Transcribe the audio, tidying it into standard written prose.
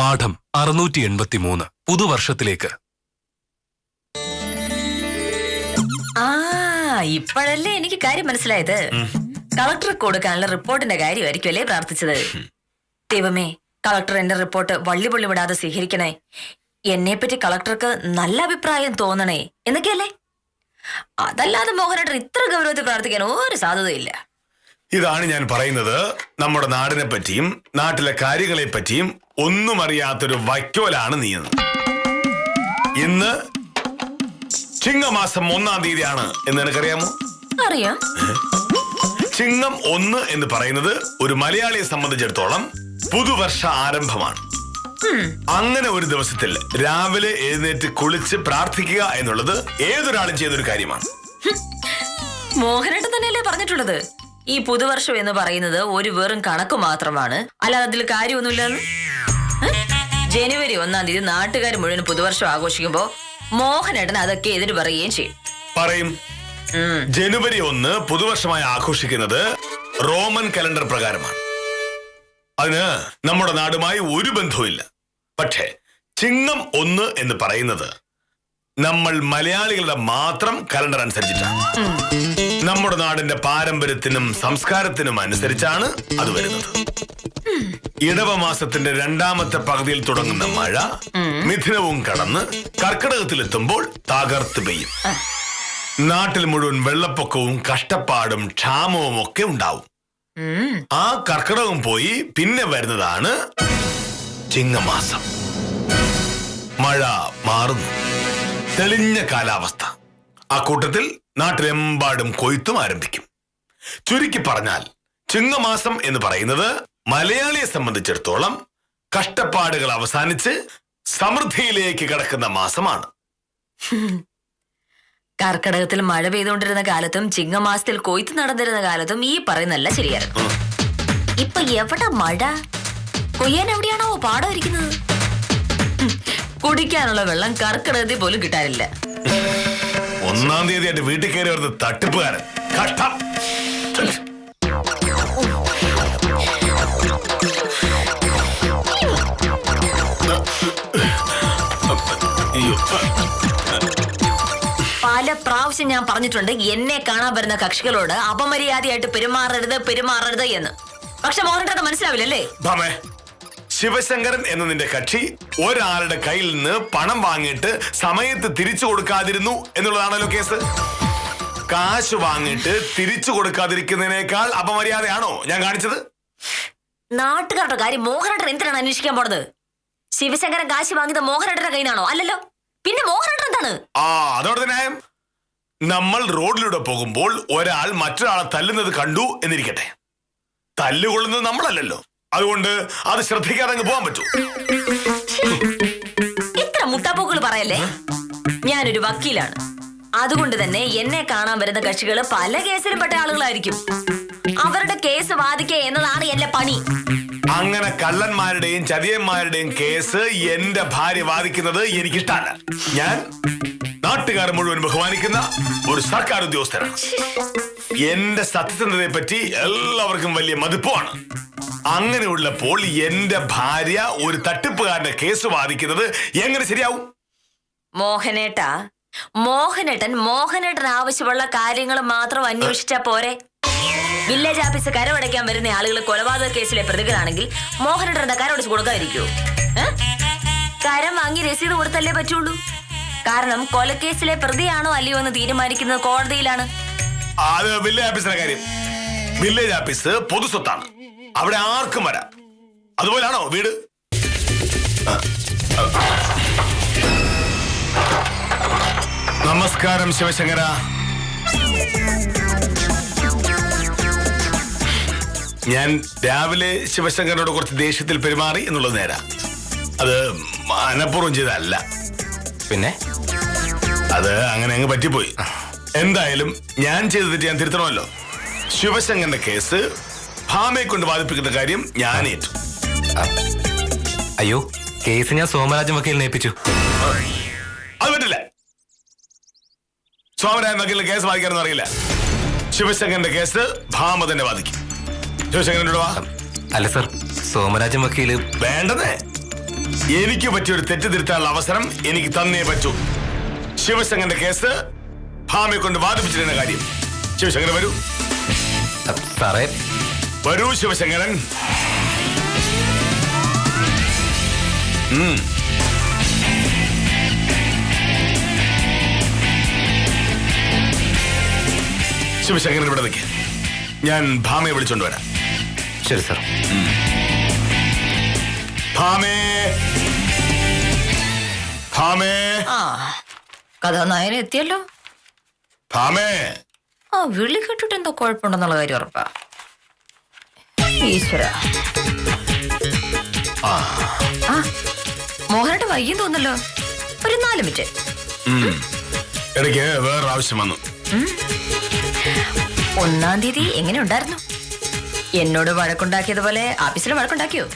പാഠം 683 പുതുവർഷത്തിലേക്ക്. ഇപ്പോഴല്ലേ എനിക്ക് കാര്യം മനസ്സിലായത്. കളക്ടർക്ക് കൊടുക്കാനുള്ള റിപ്പോർട്ടിന്റെ കാര്യമായിരിക്കും അല്ലേ പ്രാർത്ഥിച്ചത്. ദൈവമേ, കളക്ടർ എന്റെ റിപ്പോർട്ട് വള്ളിപൊള്ളി വിടാതെ സ്വീകരിക്കണേ, എന്നെപ്പറ്റി കളക്ടർക്ക് നല്ല അഭിപ്രായം തോന്നണേ എന്നൊക്കെയല്ലേ. അതല്ലാതെ മോഹനേട്ടൻ ഇത്ര ഗൗരവത്തിൽ പ്രാർത്ഥിക്കാൻ ഒരു സാധ്യതയില്ല. ഇതാണ് ഞാൻ പറയുന്നത്. നമ്മുടെ നാടിനെ പറ്റിയും നാട്ടിലെ കാര്യങ്ങളെ പറ്റിയും ഒന്നും അറിയാത്തൊരു വൈക്കോലാണ് നീയെന്ന്. ഇന്ന് ചിങ്ങമാസം 1-ാം തീയതിയാണ് എന്ന് നിനക്കറിയാമോ? അറിയാം. ചിങ്ങം 1 എന്ന് പറയുന്നത് ഒരു മലയാളിയെ സംബന്ധിച്ചിടത്തോളം പുതുവർഷ ആരംഭമാണ്. അങ്ങനെ ഒരു ദിവസത്തിൽ രാവിലെ എഴുന്നേറ്റ് കുളിച്ച് പ്രാർത്ഥിക്കുക എന്നുള്ളത് ഏതൊരാളും ചെയ്തൊരു കാര്യമാണ്. മോഹനേട്ടൻ തന്നെയല്ലേ പറഞ്ഞിട്ടുള്ളത്, ഈ പുതുവർഷം എന്ന് പറയുന്നത് ഒരു വെറും കണക്ക് മാത്രമാണ്, അല്ലാതെ അതിൽ കാര്യമൊന്നുമില്ലെന്ന്. ജനുവരി 1-ാം തീയതി നാട്ടുകാർ മുഴുവൻ പുതുവർഷം ആഘോഷിക്കുമ്പോ മോഹനേട്ടൻ അതൊക്കെ എതിര് പറയുകയും ചെയ്യും. പറയും. ജനുവരി 1 പുതുവർഷമായി ആഘോഷിക്കുന്നത് റോമൻ കലണ്ടർ പ്രകാരമാണ്. അതിന് നമ്മുടെ നാടുമായി ഒരു ബന്ധവുമില്ല. പക്ഷേ ചിങ്ങം 1 എന്ന് പറയുന്നത് നമ്മൾ മലയാളികളുടെ മാത്രം കലണ്ടർ അനുസരിച്ചിട്ടാണ്. നമ്മുടെ നാടിന്റെ പാരമ്പര്യത്തിനും സംസ്കാരത്തിനും അനുസരിച്ചാണ് അത് വരുന്നത്. ഇടവമാസത്തിന്റെ 2-ാമത്തെ പകുതിയിൽ തുടങ്ങുന്ന മഴ മിഥുനവും കടന്ന് കർക്കിടകത്തിലെത്തുമ്പോൾ തകർത്ത് പെയ്യും. നാട്ടിൽ മുഴുവൻ വെള്ളപ്പൊക്കവും കഷ്ടപ്പാടും ക്ഷാമവും ഒക്കെ ഉണ്ടാവും. ആ കർക്കിടകം പോയി പിന്നെ വരുന്നതാണ് ചിങ്ങമാസം. മഴ മാറുന്നു, തെളിഞ്ഞ കാലാവസ്ഥ. ആ കൂട്ടത്തിൽ നാട്ടിലെമ്പാടും കൊയ്ത്തും ആരംഭിക്കും. ചുരുക്കി പറഞ്ഞാൽ ചിങ്ങമാസം എന്ന് പറയുന്നത് മലയാളിയെ സംബന്ധിച്ചിടത്തോളം കഷ്ടപ്പാടുകൾ അവസാനിച്ച് സമൃദ്ധിയിലേക്ക് കടക്കുന്ന മാസമാണ്. കർക്കിടകത്തിൽ മഴ പെയ്തുകൊണ്ടിരുന്ന കാലത്തും ചിങ്ങമാസത്തിൽ കൊയ്ത്ത് നടന്നിരുന്ന കാലത്തും ഈ പറയുന്നല്ല ശരിയായിരുന്നു. ഇപ്പൊ എവിടെ മഴ? കൊയ്യാൻ എവിടെയാണോ പാടം ഇരിക്കുന്നത്? കുടിക്കാനുള്ള വെള്ളം കർക്കിടകത്തിൽ പോലും കിട്ടാനില്ല. 1-ാം തീയതി എന്റെ വീട്ടിൽ കയറി വരുന്ന തട്ടിപ്പുകാരൻ. കഷ്ടം. പല പ്രാവശ്യം ഞാൻ പറഞ്ഞിട്ടുണ്ട് എന്നെ കാണാൻ വരുന്ന കക്ഷികളോട് അപമര്യാദയായിട്ട് പെരുമാറരുത് എന്ന്. പക്ഷെ മോഹനേട്ടൻ മനസ്സിലാവില്ലല്ലേ? ശിവശങ്കരൻ എന്ന നിന്റെ കക്ഷി ഒരാളുടെ കയ്യിൽ നിന്ന് പണം വാങ്ങിയിട്ട് സമയത്ത് തിരിച്ചു കൊടുക്കാതിരുന്നു എന്നുള്ളതാണല്ലോ കേസ്. കാശ് വാങ്ങിയിട്ട് തിരിച്ചു കൊടുക്കാതിരിക്കുന്നതിനേക്കാൾ അപമര്യാദയാണോ ഞാൻ കാണിച്ചത്? നാട്ടുകാരുടെ കാര്യം മോഹനേട്ടൻ എന്തിനാണ് അന്വേഷിക്കാൻ പോണത്? ശിവശങ്കരൻ കാശ് വാങ്ങിയത് മോഹനേട്ടന്റെ കയ്യിലാണോ? അല്ലല്ലോ, പിന്നെ മോഹനേട്ടൻ എന്താണ്? അതോടെ ന്യായം. നമ്മൾ റോഡിലൂടെ പോകുമ്പോൾ ഒരാൾ മറ്റൊരാളെ തല്ലുന്നത് കണ്ടു എന്നിരിക്കട്ടെ, തല്ലുകൊള്ളുന്നത് നമ്മളല്ലല്ലോ. അതുകൊണ്ട് അത് ശ്രദ്ധിക്കാതെ അങ്ങ് പോകാൻ പറ്റൂ? ഇത്ര മുട്ടാപ്പോക്കുകൾ പറയല്ലേ. ഞാനൊരു വക്കീലാണ്. അതുകൊണ്ട് തന്നെ എന്നെ കാണാൻ വരുന്ന കക്ഷികൾ പല കേസിലും പെട്ട ആളുകളായിരിക്കും. അവരുടെ കേസ് വാദിക്കുക എന്നതാണ് എന്റെ പണി. അങ്ങനെ കള്ളന്മാരുടെയും ചതിയന്മാരുടെയും കേസ് എന്റെ ഭാര്യ വാദിക്കുന്നത് എനിക്കിഷ്ടമല്ല. ഞാൻ നാട്ടുകാർ മുഴുവൻ ബഹുമാനിക്കുന്ന ഒരു സർക്കാർ ഉദ്യോഗസ്ഥനാണ്. എന്റെ സത്യസന്ധതയെ പറ്റി എല്ലാവർക്കും വലിയ മതിപ്പാണ്. അങ്ങനെയുള്ളപ്പോൾ എന്റെ ഭാര്യ ഒരു തട്ടിപ്പുകാരന്റെ കേസ് വാദിക്കുന്നത് എങ്ങനെ ശരിയാവും? മോഹനേട്ടൻ ആവശ്യമുള്ള കാര്യങ്ങൾ മാത്രം അന്വേഷിച്ചാ പോരെ? വില്ലേജ് ഓഫീസ് കരമടയ്ക്കാൻ വരുന്ന ആളുകൾ കൊലപാതക കേസിലെ പ്രതികളാണെങ്കിൽ മോഹനേട്ടൻ എന്താ കരമടച്ച് കൊടുക്കാതിരിക്കോ? കരം വാങ്ങി രസീത് കൊടുത്തല്ലേ പറ്റുള്ളൂ. കാരണം കൊലക്കേസിലെ പ്രതിയാണോ അല്ലയോ എന്ന് തീരുമാനിക്കുന്നത് കോടതിയിലാണ്. അത് വില്ലേജ് ഓഫീസിന്റെ കാര്യം. വില്ലേജ് ഓഫീസ് പൊതുസ്വത്താണ്, അവിടെ ആർക്കും വരാം. അതുപോലാണോ വീട്? നമസ്കാരം ശിവശങ്കര. ഞാൻ രാവിലെ ശിവശങ്കരനോട് കുറച്ച് ദേഷ്യത്തിൽ പെരുമാറി എന്നുള്ളത് നേരാ. അത് മനഃപൂർവ്വം ചെയ്തല്ല. പിന്നെ അത് അങ്ങനെ അങ്ങ് പറ്റിപ്പോയി. എന്തായാലും ഞാൻ ചെയ്ത തെറ്റ് ഞാൻ തിരുത്തണമല്ലോ. ശിവശങ്കരന്റെ കേസ് ഭാമയെ കൊണ്ട് വാദിപ്പിക്കുന്ന കാര്യം ഞാൻ ഏറ്റു. അയ്യോ, കേസ് ഞാൻ സോമരാജൻ വക്കീലിനെ ഏൽപ്പിച്ചു. അത് പറ്റില്ല. സോമരാജൻ വക്കീലിന് കേസ് വാദിക്കാനൊന്നും അറിയില്ല. ശിവശങ്കരന്റെ കേസ് ഭാമ തന്നെ വാദിക്കും. ശിവശങ്കരനോട് വാ. അല്ല സർ, സോമരാജൻ വക്കീല് വേണ്ടതേ. എനിക്ക് പറ്റിയൊരു തെറ്റ് തിരുത്താനുള്ള അവസരം എനിക്ക് തന്നേ പറ്റൂ. ശിവശങ്കരന്റെ കേസ് ഭാമയെ കൊണ്ട് വാദിപ്പിച്ചിരുന്ന കാര്യം. ശിവശങ്കരൻ വരൂ. സാറേ, വരൂ ശിവശങ്കരൻ. ശിവശങ്കരൻ ഇവിടെ നിൽക്ക്. ഞാൻ ഭാമയെ വിളിച്ചോണ്ട് വരാം. ശരി സാർ. ഭാമേ, ഭാമേ, ആ കഥാനായകൻ എത്തിയല്ലോ. ഭാമേ. ആ വിളി കേട്ടിട്ട് എന്തോ കുഴപ്പമുണ്ടെന്നുള്ള കാര്യം ഉറപ്പാ. ഈശ്വര. ആ മോഹനയുടെ വൈകി തോന്നല്ലോ. ഒരു 4 മിനിറ്റ്. ഇടയ്ക്ക് വേറൊരു ആവശ്യം വന്നു. 1-ാം തീയതി എങ്ങനെ ഉണ്ടായിരുന്നു? എന്നോട് വഴക്കുണ്ടാക്കിയതുപോലെ ആഫീസിൽ വഴക്കുണ്ടാക്കിയോ?